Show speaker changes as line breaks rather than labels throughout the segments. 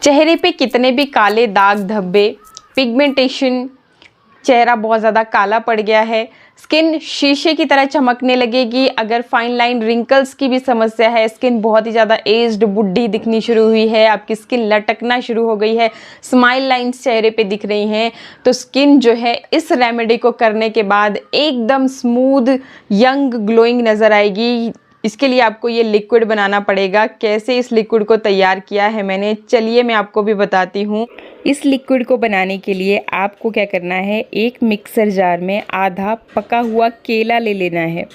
चेहरे पे कितने भी काले दाग धब्बे, पिगमेंटेशन, चेहरा बहुत ज़्यादा काला पड़ गया है, स्किन शीशे की तरह चमकने लगेगी। अगर फाइन लाइन रिंकल्स की भी समस्या है, स्किन बहुत ही ज़्यादा एज्ड बुढ़ी दिखनी शुरू हुई है, आपकी स्किन लटकना शुरू हो गई है, स्माइल लाइंस चेहरे पे दिख रही हैं, तो स्किन जो है इस रेमेडी को करने के बाद एकदम स्मूथ यंग ग्लोइंग नज़र आएगी। इसके लिए आपको ये लिक्विड बनाना पड़ेगा। कैसे इस लिक्विड को तैयार किया है मैंने, चलिए मैं आपको भी बताती हूँ। इस लिक्विड को बनाने के लिए आपको क्या करना है, एक मिक्सर जार में आधा पका हुआ केला ले लेना है।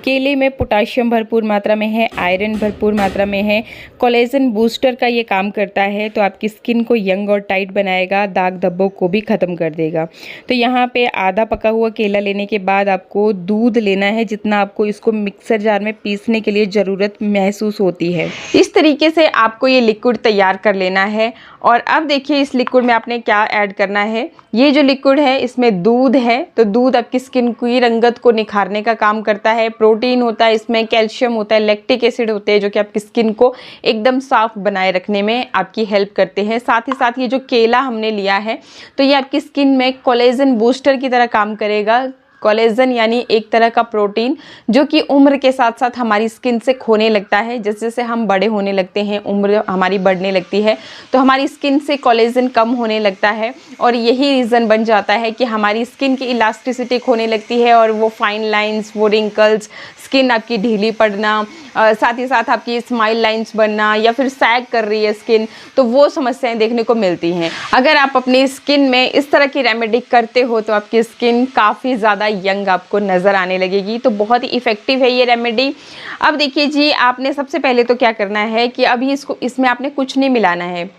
केले में पोटाशियम भरपूर मात्रा में है, आयरन भरपूर मात्रा में है, कोलेजन बूस्टर का ये काम करता है, तो आपकी स्किन को यंग और टाइट बनाएगा, दाग धब्बों को भी ख़त्म कर देगा। तो यहाँ पे आधा पका हुआ केला लेने के बाद आपको दूध लेना है, जितना आपको इसको मिक्सर जार में पीसने के लिए ज़रूरत महसूस होती है। इस तरीके से आपको ये लिक्विड तैयार कर लेना है। और अब देखिए इस लिक्विड में आपने क्या ऐड करना है। ये जो लिक्विड है इसमें दूध है, तो दूध आपकी स्किन की रंगत को निखारने का काम करता है। प्रोटीन होता है इसमें, कैल्शियम होता है, लैक्टिक एसिड होते हैं जो कि आपकी स्किन को एकदम साफ बनाए रखने में आपकी हेल्प करते हैं। साथ ही साथ ये जो केला हमने लिया है तो ये आपकी स्किन में कोलेजन बूस्टर की तरह काम करेगा। कोलेजन यानी एक तरह का प्रोटीन जो कि उम्र के साथ साथ हमारी स्किन से खोने लगता है। जैसे जैसे हम बड़े होने लगते हैं, उम्र हमारी बढ़ने लगती है, तो हमारी स्किन से कोलेजन कम होने लगता है और यही रीज़न बन जाता है कि हमारी स्किन की इलास्टिसिटी खोने लगती है और वो फाइन लाइंस, वो रिंकल्स, स्किन आपकी ढीली पड़ना, साथ ही साथ आपकी स्माइल लाइंस बनना या फिर सैग कर रही है स्किन, तो वो समस्याएं देखने को मिलती हैं। अगर आप अपनी स्किन में इस तरह की रेमेडी करते हो तो आपकी स्किन काफ़ी ज़्यादा यंग आपको नज़र आने लगेगी। तो बहुत ही इफ़ेक्टिव है ये रेमेडी। अब देखिए जी, आपने सबसे पहले तो क्या करना है कि अभी इसमें आपने कुछ नहीं मिलाना है।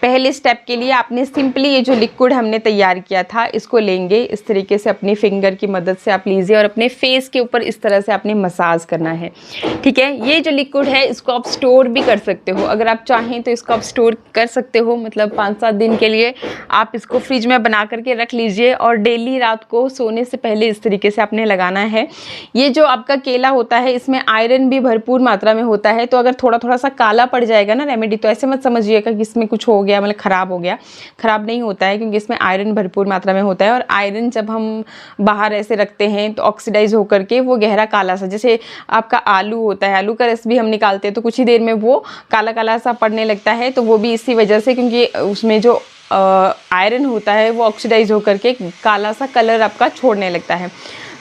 पहले स्टेप के लिए आपने सिंपली ये जो लिक्विड हमने तैयार किया था इसको लेंगे, इस तरीके से अपनी फिंगर की मदद से आप लीजिए और अपने फेस के ऊपर इस तरह से आपने मसाज करना है। ठीक है, ये जो लिक्विड है इसको आप स्टोर भी कर सकते हो। अगर आप चाहें तो इसको आप स्टोर कर सकते हो, मतलब 5-7 दिन के लिए आप इसको फ्रिज में बना करके रख लीजिए और डेली रात को सोने से पहले इस तरीके से आपने लगाना है। ये जो आपका केला होता है इसमें आयरन भी भरपूर मात्रा में होता है, तो अगर थोड़ा थोड़ा सा काला पड़ जाएगा ना रेमेडी, तो ऐसे मत समझिएगा कि इसमें कुछ हो गया, मतलब खराब हो गया। खराब नहीं होता है क्योंकि इसमें आयरन भरपूर मात्रा में होता है और आयरन जब हम बाहर ऐसे रखते हैं तो ऑक्सीडाइज होकर के वो गहरा काला सा, जैसे आपका आलू होता है, आलू का रस भी हम निकालते हैं तो कुछ ही देर में वो काला काला सा पड़ने लगता है, तो वो भी इसी वजह से, क्योंकि उसमें जो आयरन होता है वो ऑक्सीडाइज होकर के काला सा कलर आपका छोड़ने लगता है।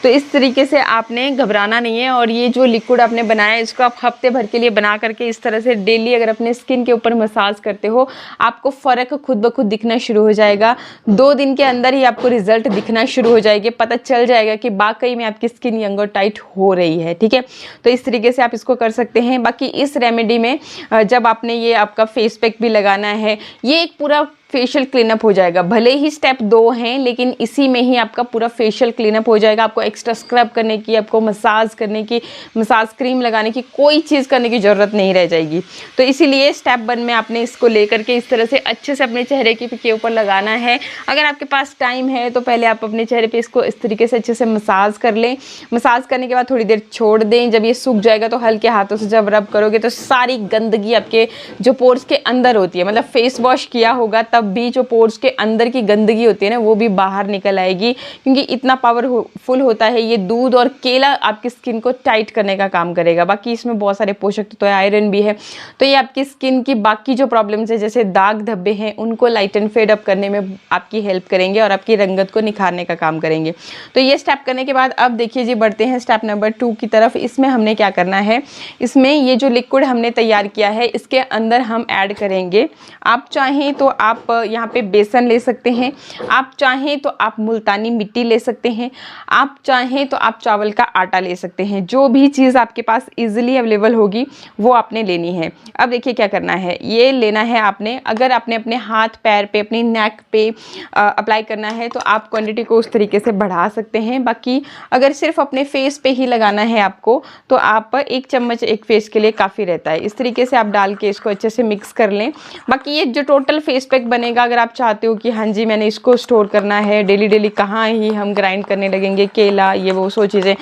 तो इस तरीके से आपने घबराना नहीं है। और ये जो लिक्विड आपने बनाया है इसको आप हफ्ते भर के लिए बना करके इस तरह से डेली अगर अपने स्किन के ऊपर मसाज करते हो, आपको फ़र्क खुद ब खुद दिखना शुरू हो जाएगा। 2 दिन के अंदर ही आपको रिजल्ट दिखना शुरू हो जाएगी, पता चल जाएगा कि वाकई में आपकी स्किन यंग और टाइट हो रही है। ठीक है, तो इस तरीके से आप इसको कर सकते हैं। बाकी इस रेमेडी में जब आपने ये आपका फेस पैक भी लगाना है, ये एक पूरा फेशियल क्लीनअप हो जाएगा। भले ही स्टेप 2 हैं लेकिन इसी में ही आपका पूरा फेशियल क्लीनअप हो जाएगा। आपको एक्स्ट्रा स्क्रब करने की, आपको मसाज करने की, मसाज क्रीम लगाने की, कोई चीज़ करने की ज़रूरत नहीं रह जाएगी। तो इसीलिए स्टेप 1 में आपने इसको लेकर के इस तरह से अच्छे से अपने चेहरे के ऊपर लगाना है। अगर आपके पास टाइम है तो पहले आप अपने चेहरे पर इसको इस तरीके से अच्छे से मसाज कर लें। मसाज करने के बाद थोड़ी देर छोड़ दें। जब ये सूख जाएगा तो हल्के हाथों से जब रब करोगे तो सारी गंदगी आपके जो पोर्स के अंदर होती है, मतलब फेस वॉश किया होगा तब भी जो पोर्स के अंदर की गंदगी होती है ना वो भी बाहर निकल आएगी, क्योंकि इतना पावरफुल होता है ये दूध। और केला आपकी स्किन को टाइट करने का काम करेगा। बाकी इसमें बहुत सारे पोषक तत्व है, आयरन भी है, तो ये आपकी स्किन की बाकी जो प्रॉब्लम्स है जैसे दाग धब्बे हैं उनको लाइट एंड फेड अप करने में आपकी हेल्प करेंगे और आपकी रंगत को निखारने का काम करेंगे। तो ये स्टेप करने के बाद अब देखिए जी, बढ़ते हैं स्टेप नंबर 2 की तरफ। इसमें हमने क्या करना है, इसमें ये जो लिक्विड हमने तैयार किया है इसके अंदर हम ऐड करेंगे, आप चाहें तो आप यहाँ पे बेसन ले सकते हैं, आप चाहें तो आप मुल्तानी मिट्टी ले सकते हैं, आप चाहें तो आप चावल का आटा ले सकते हैं। जो भी चीज़ आपके पास इजीली अवेलेबल होगी वो आपने लेनी है। अब देखिए क्या करना है, ये लेना है आपने। अगर आपने अपने हाथ पैर पे, अपनी नेक पे अप्लाई करना है तो आप क्वांटिटी को उस तरीके से बढ़ा सकते हैं। बाकी अगर सिर्फ अपने फेस पे ही लगाना है आपको तो आप 1 चम्मच एक फेस के लिए काफ़ी रहता है। इस तरीके से आप डाल के इसको अच्छे से मिक्स कर लें। बाकी ये जो टोटल फेस पैक बनेगा, अगर आप चाहते हो कि हाँ जी मैंने इसको स्टोर करना है डेली कहाँ ही हम ग्राइंड करने लगेंगे केला ये वो सो चीज़ें,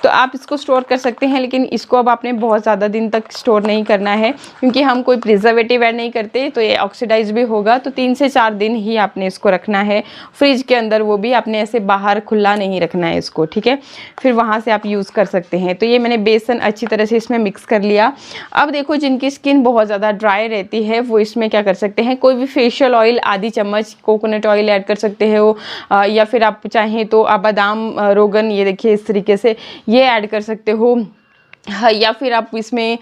तो आप इसको स्टोर कर सकते हैं, लेकिन इसको अब आपने बहुत ज़्यादा दिन तक स्टोर नहीं करना है क्योंकि हम कोई प्रिजर्वेटिव ऐड नहीं करते, तो ये ऑक्सीडाइज भी होगा। तो 3 से 4 दिन ही आपने इसको रखना है फ्रिज के अंदर, वो भी आपने ऐसे बाहर खुला नहीं रखना है इसको, ठीक है। फिर वहाँ से आप यूज़ कर सकते हैं। तो ये मैंने बेसन अच्छी तरह से इसमें मिक्स कर लिया। अब देखो, जिनकी स्किन बहुत ज़्यादा ड्राई रहती है वो इसमें क्या कर सकते हैं, कोई भी फेशियल ऑयल आधी चम्मच कोकोनट ऑयल ऐड कर सकते हो, या फिर आप चाहें तो आप बादाम रोगन, ये देखिए इस तरीके से ये ऐड कर सकते हो। हाँ, या फिर आप इसमें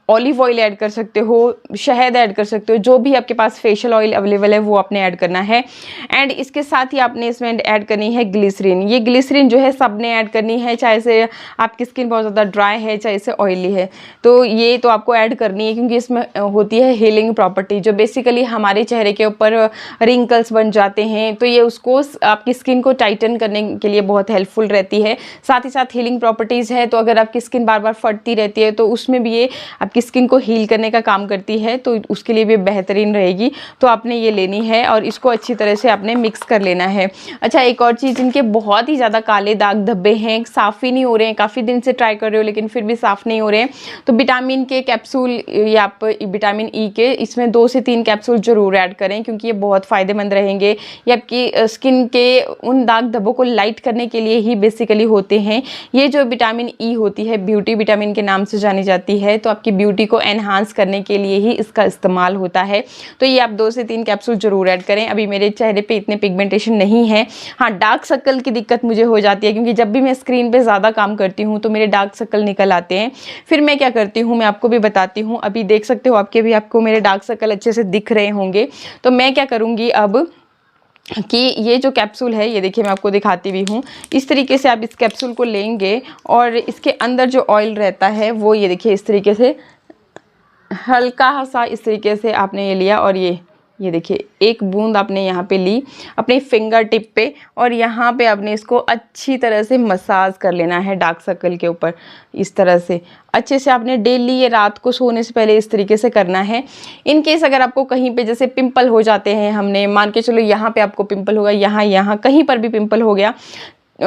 ऑलिव ऑयल ऐड कर सकते हो, शहद ऐड कर सकते हो, जो भी आपके पास फेशियल ऑयल अवेलेबल है वो आपने ऐड करना है। एंड इसके साथ ही आपने इसमें ऐड करनी है ग्लिसरीन। ये ग्लिसरीन जो है सबने ऐड करनी है, चाहे से आपकी स्किन बहुत ज़्यादा ड्राई है चाहे से ऑयली है, तो ये तो आपको ऐड करनी है क्योंकि इसमें होती है हीलिंग प्रॉपर्टी, जो बेसिकली हमारे चेहरे के ऊपर रिंकल्स बन जाते हैं, तो ये उसको आपकी स्किन को टाइटन करने के लिए बहुत हेल्पफुल रहती है। साथ ही साथ हीलिंग प्रॉपर्टीज़ है, तो अगर आपकी स्किन बार बार फटती रहती है तो उसमें भी ये आपकी स्किन को हील करने का काम करती है, तो उसके लिए भी बेहतरीन रहेगी। तो आपने ये लेनी है और इसको अच्छी तरह से आपने मिक्स कर लेना है। अच्छा, एक और चीज़, इनके बहुत ही ज़्यादा काले दाग धब्बे हैं, साफ़ ही नहीं हो रहे हैं, काफ़ी दिन से ट्राई कर रहे हो लेकिन फिर भी साफ़ नहीं हो रहे हैं, तो विटामिन के कैप्सूल या आप विटामिन ई के इसमें 2 से 3 कैप्सूल ज़रूर ऐड करें क्योंकि ये बहुत फ़ायदेमंद रहेंगे। ये आपकी स्किन के उन दाग धब्बों को लाइट करने के लिए ही बेसिकली होते हैं। ये जो विटामिन ई होती है ब्यूटी विटामिन के नाम से जानी जाती है, तो आपकी ब्यूटी को एनहांस करने के लिए ही इसका इस्तेमाल होता है। तो ये आप 2 से 3 कैप्सूल जरूर ऐड करें। अभी मेरे चेहरे पे इतने पिगमेंटेशन नहीं है। हाँ, डार्क सर्कल की दिक्कत मुझे हो जाती है क्योंकि जब भी मैं स्क्रीन पे ज़्यादा काम करती हूँ तो मेरे डार्क सर्कल निकल आते हैं। फिर मैं क्या करती हूँ, मैं आपको भी बताती हूँ। अभी देख सकते हो आपको मेरे डार्क सर्कल अच्छे से दिख रहे होंगे। तो मैं क्या करूँगी अब कि ये जो कैप्सूल है, ये देखिए मैं आपको दिखाती भी हूँ। इस तरीके से आप इस कैप्सूल को लेंगे और इसके अंदर जो ऑयल रहता है वो ये देखिए इस तरीके से हल्का सा इस तरीके से आपने ये लिया और ये देखिए एक बूंद आपने यहाँ पे ली अपने फिंगर टिप पे, और यहाँ पे आपने इसको अच्छी तरह से मसाज कर लेना है डार्क सर्कल के ऊपर। इस तरह से अच्छे से आपने डेली ये रात को सोने से पहले इस तरीके से करना है। इन केस अगर आपको कहीं पे जैसे पिंपल हो जाते हैं, हमने मान के चलो यहाँ पे आपको पिंपल होगा, यहाँ कहीं पर भी पिंपल हो गया,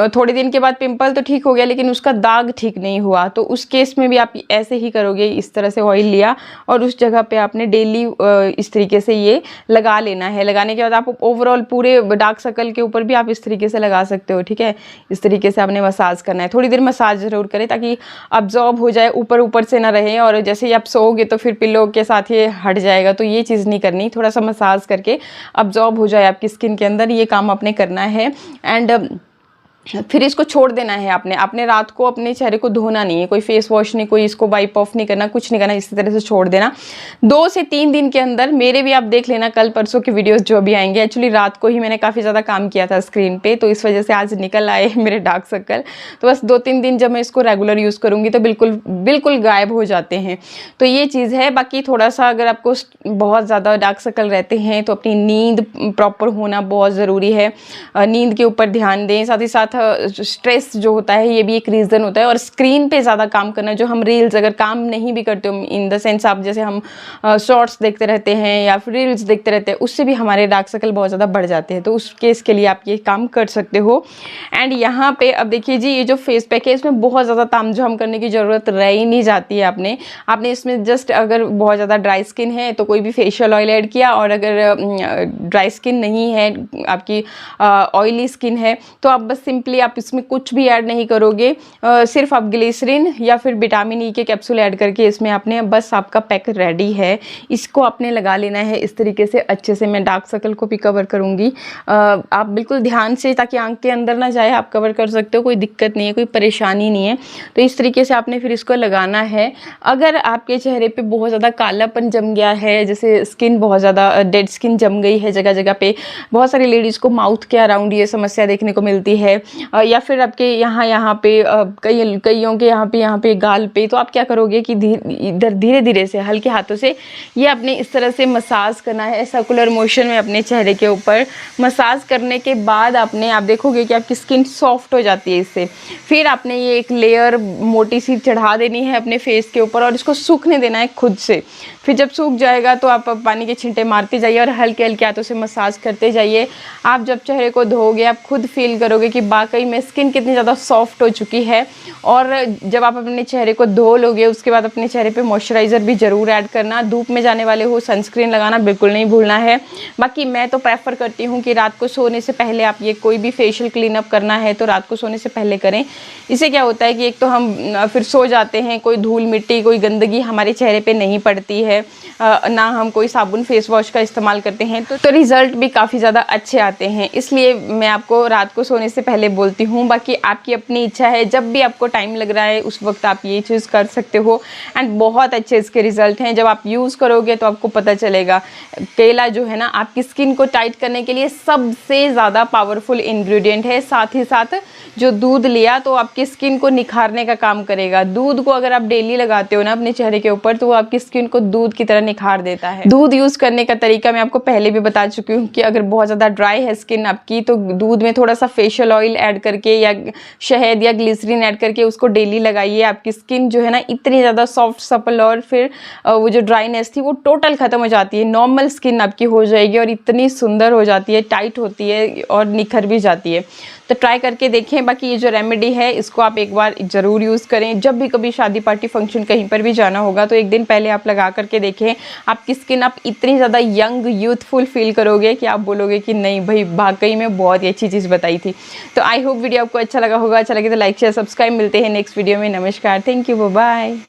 थोड़े दिन के बाद पिंपल तो ठीक हो गया लेकिन उसका दाग ठीक नहीं हुआ, तो उस केस में भी आप ऐसे ही करोगे। इस तरह से ऑयल लिया और उस जगह पे आपने डेली इस तरीके से ये लगा लेना है। लगाने के बाद आप ओवरऑल पूरे डार्क सर्कल के ऊपर भी आप इस तरीके से लगा सकते हो, ठीक है। इस तरीके से आपने मसाज करना है। थोड़ी देर मसाज ज़रूर करें ताकि अब्जॉर्ब हो जाए, ऊपर से ना रहे, और जैसे ही आप सोओगे तो फिर पिल्लो के साथ ये हट जाएगा, तो ये चीज़ नहीं करनी। थोड़ा सा मसाज करके अब्जॉर्ब हो जाए आपकी स्किन के अंदर, ये काम आपने करना है। एंड फिर इसको छोड़ देना है आपने रात को अपने चेहरे को धोना नहीं है, कोई फेस वॉश नहीं, कोई इसको वाइप ऑफ नहीं करना, कुछ नहीं करना, इसी तरह से छोड़ देना। 2 से 3 दिन के अंदर मेरे भी आप देख लेना कल परसों की वीडियोस जो भी आएंगे। एक्चुअली रात को ही मैंने काफ़ी ज़्यादा काम किया था स्क्रीन पे, तो इस वजह से आज निकल आए मेरे डार्क सर्कल। तो बस 2-3 दिन जब मैं इसको रेगुलर यूज़ करूँगी तो बिल्कुल गायब हो जाते हैं। तो ये चीज़ है। बाकी थोड़ा सा अगर आपको बहुत ज़्यादा डार्क सर्कल रहते हैं तो अपनी नींद प्रॉपर होना बहुत ज़रूरी है, नींद के ऊपर ध्यान दें। साथ ही साथ स्ट्रेस जो होता है ये भी एक रीज़न होता है, और स्क्रीन पे ज़्यादा काम करना, जो हम रील्स अगर काम नहीं भी करते हो, इन द सेंस आप जैसे हम शॉर्ट्स देखते रहते हैं या फिर रील्स देखते रहते हैं, उससे भी हमारे डार्क सर्कल बहुत ज़्यादा बढ़ जाते हैं। तो उस केस के लिए आप ये काम कर सकते हो। एंड यहाँ पे अब देखिए जी, ये जो फेस पैक है इसमें बहुत ज़्यादा तामझाम करने की ज़रूरत रह ही नहीं जाती है। आपने इसमें जस्ट अगर बहुत ज़्यादा ड्राई स्किन है तो कोई भी फेशियल ऑयल ऐड किया, और अगर ड्राई स्किन नहीं है, आपकी ऑयली स्किन है, तो आप बस सिंपली आप इसमें कुछ भी ऐड नहीं करोगे, सिर्फ आप ग्लिसरीन या फिर विटामिन ई के कैप्सूल ऐड करके इसमें आपने बस आपका पैक रेडी है। इसको आपने लगा लेना है इस तरीके से अच्छे से। मैं डार्क सर्कल को भी कवर करूँगी, आप बिल्कुल ध्यान से, ताकि आंख के अंदर ना जाए, आप कवर कर सकते हो, कोई दिक्कत नहीं है, कोई परेशानी नहीं है। तो इस तरीके से आपने फिर इसको लगाना है। अगर आपके चेहरे पर बहुत ज़्यादा कालापन जम गया है, जैसे स्किन बहुत ज़्यादा डेड स्किन जम गई है जगह जगह पे, बहुत सारी लेडीज़ को माउथ के अराउंड ये समस्या देखने को मिलती है, या फिर आपके यहाँ पे कईयों के यहाँ पे गाल पे, तो आप क्या करोगे कि इधर धीरे धीरे से हल्के हाथों से ये अपने इस तरह से मसाज करना है, सर्कुलर मोशन में अपने चेहरे के ऊपर। मसाज करने के बाद आप देखोगे कि आपकी स्किन सॉफ्ट हो जाती है इससे। फिर आपने ये एक लेयर मोटी सी चढ़ा देनी है अपने फेस के ऊपर और इसको सूखने देना है खुद से, फिर जब सूख जाएगा तो आप पानी के छींटे मारते जाइए और हल्के हल्के हाथों से मसाज करते जाइए। आप जब चेहरे को धोओगे आप खुद फील करोगे कि वाकई में स्किन कितनी ज़्यादा सॉफ्ट हो चुकी है। और जब आप अपने चेहरे को धो लोगे उसके बाद अपने चेहरे पे मॉइस्चराइज़र भी ज़रूर ऐड करना। धूप में जाने वाले हो सनस्क्रीन लगाना बिल्कुल नहीं भूलना है। बाकी मैं तो प्रेफर करती हूँ कि रात को सोने से पहले आप ये कोई भी फेशियल क्लीन अप करना है तो रात को सोने से पहले करें। इससे क्या होता है कि एक तो हम फिर सो जाते हैं, कोई धूल मिट्टी कोई गंदगी हमारे चेहरे पे नहीं पड़ती है, ना हम कोई साबुन फेस वॉश का इस्तेमाल करते हैं तो रिज़ल्ट भी काफ़ी ज़्यादा अच्छे आते हैं। इसलिए मैं आपको रात को सोने से पहले बोलती हूँ। बाकी आपकी अपनी इच्छा है, जब भी आपको टाइम लग रहा है उस वक्त आप ये चीज़ कर सकते हो एंड बहुत अच्छे इसके रिजल्ट हैं। जब आप यूज़ करोगे तो आपको पता चलेगा। केला जो है ना आपकी स्किन को टाइट करने के लिए सबसे ज़्यादा पावरफुल इंग्रेडिएंट है। साथ ही साथ जो दूध लिया तो आपकी स्किन को निखारने का काम करेगा। दूध को अगर आप डेली लगाते हो ना अपने चेहरे के ऊपर तो वो आपकी स्किन को दूध की तरह निखार देता है। दूध यूज़ करने का तरीका मैं आपको पहले भी बता चुकी हूँ कि अगर बहुत ज़्यादा ड्राई है स्किन आपकी तो दूध में थोड़ा सा फेशियल ऑयल ऐड करके या शहद या ग्लिसरीन ऐड करके उसको डेली लगाइए। आपकी स्किन जो है ना इतनी ज़्यादा सॉफ्ट सपल और फिर वो जो ड्राइनेस थी वो टोटल ख़त्म हो जाती है। नॉर्मल स्किन आपकी हो जाएगी और इतनी सुंदर हो जाती है, टाइट होती है और निखर भी जाती है। तो ट्राई करके देखें। बाकी ये जो रेमेडी है इसको आप एक बार ज़रूर यूज़ करें। जब भी कभी शादी पार्टी फंक्शन कहीं पर भी जाना होगा तो एक दिन पहले आप लगा करके देखें। आपकी स्किन आप इतनी ज़्यादा यंग यूथफुल फील करोगे कि आप बोलोगे कि नहीं भाई वाकई में बहुत ही अच्छी चीज़ बताई थी। तो आई होप वीडियो आपको अच्छा लगा होगा। अच्छा लगे तो लाइक शेयर सब्सक्राइब। मिलते हैं नेक्स्ट वीडियो में। नमस्कार, थैंक यू, बाय।